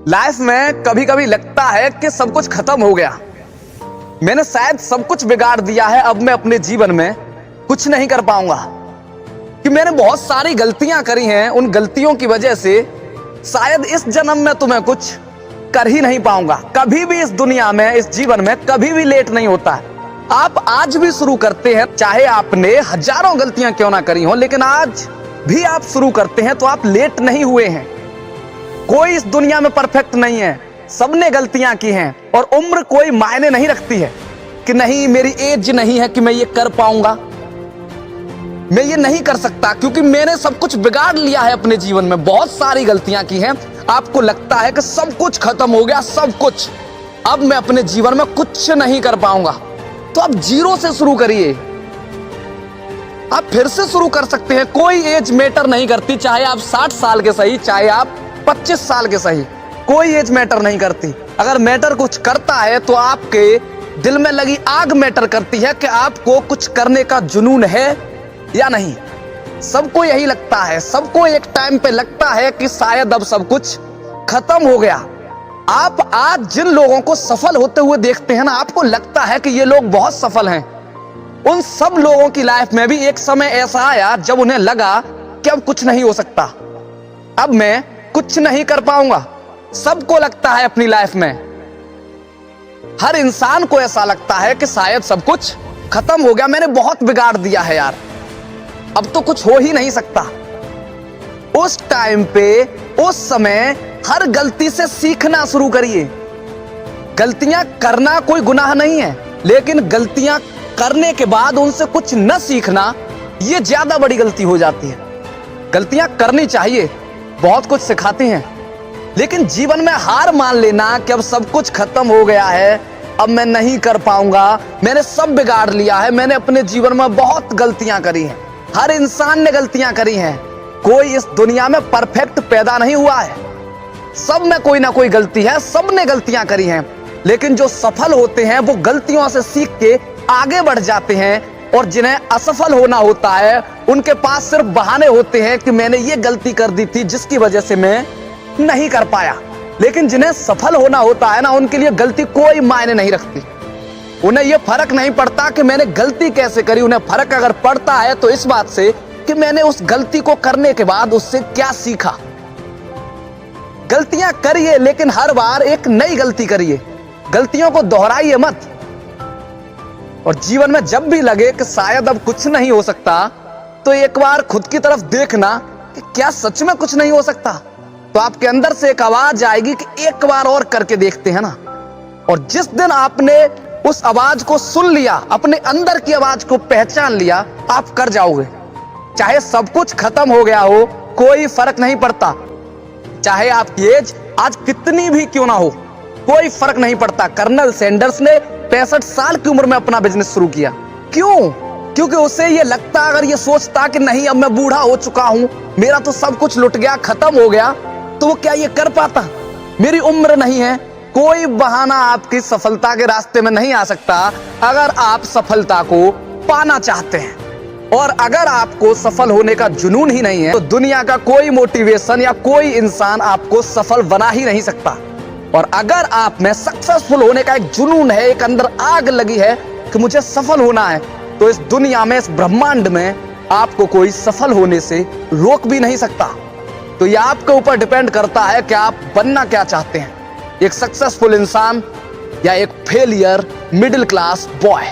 Life में कभी कभी लगता है कि सब कुछ खत्म हो गया, मैंने शायद सब कुछ बिगाड़ दिया है, अब मैं अपने जीवन में कुछ नहीं कर पाऊंगा। कि मैंने बहुत सारी गलतियां करी हैं, उन गलतियों की वजह से शायद इस जन्म में तो मैं कुछ कर ही नहीं पाऊंगा। कभी भी इस दुनिया में, इस जीवन में कभी भी लेट नहीं होता है। आप आज भी शुरू करते हैं, चाहे आपने हजारों गलतियां क्यों ना करी हो, लेकिन आज भी आप शुरू करते हैं तो आप लेट नहीं हुए हैं। कोई इस दुनिया में परफेक्ट नहीं है, सबने गलतियां की हैं और उम्र कोई मायने नहीं रखती है कि नहीं मेरी एज नहीं है कि मैं ये कर पाऊंगा, मैं ये नहीं कर सकता क्योंकि मैंने सब कुछ बिगाड़ लिया है अपने जीवन में, बहुत सारी गलतियां की हैं। आपको लगता है कि सब कुछ खत्म हो गया, सब कुछ, अब मैं अपने जीवन में कुछ नहीं कर पाऊंगा। तो आप जीरो से शुरू करिए, आप फिर से शुरू कर सकते हैं। कोई एज मैटर नहीं करती, चाहे आप 60 साल के सही, चाहे आप 25 साल के सही, कोई एज मैटर नहीं करती। अगर मैटर कुछ करता है तो आपके दिल में लगी आग मैटर करती है कि आपको कुछ करने का जुनून है या नहीं। सबको यही लगता है, सबको एक टाइम पे लगता है कि शायद अब सब कुछ खत्म हो गया। आप आज जिन लोगों को सफल होते हुए देखते हैं ना, आपको लगता है कि ये लोग बहुत सफल हैं। उन सब लोगों की लाइफ में भी एक समय ऐसा आया जब उन्हें लगा कि अब कुछ नहीं हो सकता, अब मैं कुछ नहीं कर पाऊंगा। सबको लगता है अपनी लाइफ में, हर इंसान को ऐसा लगता है कि शायद सब कुछ खत्म हो गया, मैंने बहुत बिगाड़ दिया है यार, अब तो कुछ हो ही नहीं सकता। उस टाइम पे, उस समय हर गलती से सीखना शुरू करिए। गलतियां करना कोई गुनाह नहीं है, लेकिन गलतियां करने के बाद उनसे कुछ न सीखना, यह ज्यादा बड़ी गलती हो जाती है। गलतियां करनी चाहिए, बहुत कुछ सिखाती हैं, लेकिन जीवन में हार मान लेना कि अब सब कुछ खत्म हो गया है, अब मैं नहीं कर पाऊंगा, मैंने सब बिगाड़ लिया है, मैंने अपने जीवन में बहुत गलतियां करी हैं। हर इंसान ने गलतियां करी हैं, कोई इस दुनिया में परफेक्ट पैदा नहीं हुआ है, सब में कोई ना कोई गलती है, सब ने गलतियां करी हैं। लेकिन जो सफल होते हैं वो गलतियों से सीख के आगे बढ़ जाते हैं, और जिन्हें असफल होना होता है उनके पास सिर्फ बहाने होते हैं कि मैंने ये गलती कर दी थी जिसकी वजह से मैं नहीं कर पाया। लेकिन जिन्हें सफल होना होता है ना, उनके लिए गलती कोई मायने नहीं रखती। उन्हें यह फर्क नहीं पड़ता कि मैंने गलती कैसे करी, उन्हें फर्क अगर पड़ता है तो इस बात से कि मैंने उस गलती को करने के बाद उससे क्या सीखा। गलतियां करिए, लेकिन हर बार एक नई गलती करिए, गलतियों को दोहराइए मत। और जीवन में जब भी लगे कि शायद अब कुछ नहीं हो सकता, तो एक बार खुद की तरफ देखना कि क्या सच में कुछ नहीं हो सकता। तो आपके अंदर से एक आवाज आएगी कि एक बार और करके देखते हैं ना। और जिस दिन आपने उस आवाज को सुन लिया, अपने अंदर की आवाज को पहचान लिया, आप कर जाओगे। चाहे सब कुछ खत्म हो गया हो, कोई फर्क नहीं पड़ता। चाहे आपकी एज आज कितनी भी क्यों ना हो, कोई फर्क नहीं पड़ता। कर्नल सैंडर्स ने 65 साल की उम्र में अपना बिजनेस शुरू किया। क्यों? क्योंकि उसे ये लगता, अगर ये सोचता कि नहीं अब मैं बूढ़ा हो चुका हूं, मेरा तो सब कुछ लुट गया, खत्म हो गया, तो वो क्या ये कर पाता? मेरी उम्र नहीं है। कोई बहाना आपकी सफलता के रास्ते में नहीं आ सकता अगर आप सफलता को पाना चाहते हैं। और अगर आपको सफल होने का जुनून ही नहीं है तो दुनिया का कोई मोटिवेशन या कोई इंसान आपको सफल बना ही नहीं सकता। और अगर आप में सक्सेसफुल होने का एक जुनून है, एक अंदर आग लगी है कि मुझे सफल होना है, तो इस दुनिया में, इस ब्रह्मांड में आपको कोई सफल होने से रोक भी नहीं सकता। तो यह आपके ऊपर डिपेंड करता है कि आप बनना क्या चाहते हैं, एक सक्सेसफुल इंसान या एक फेलियर मिडिल क्लास बॉय।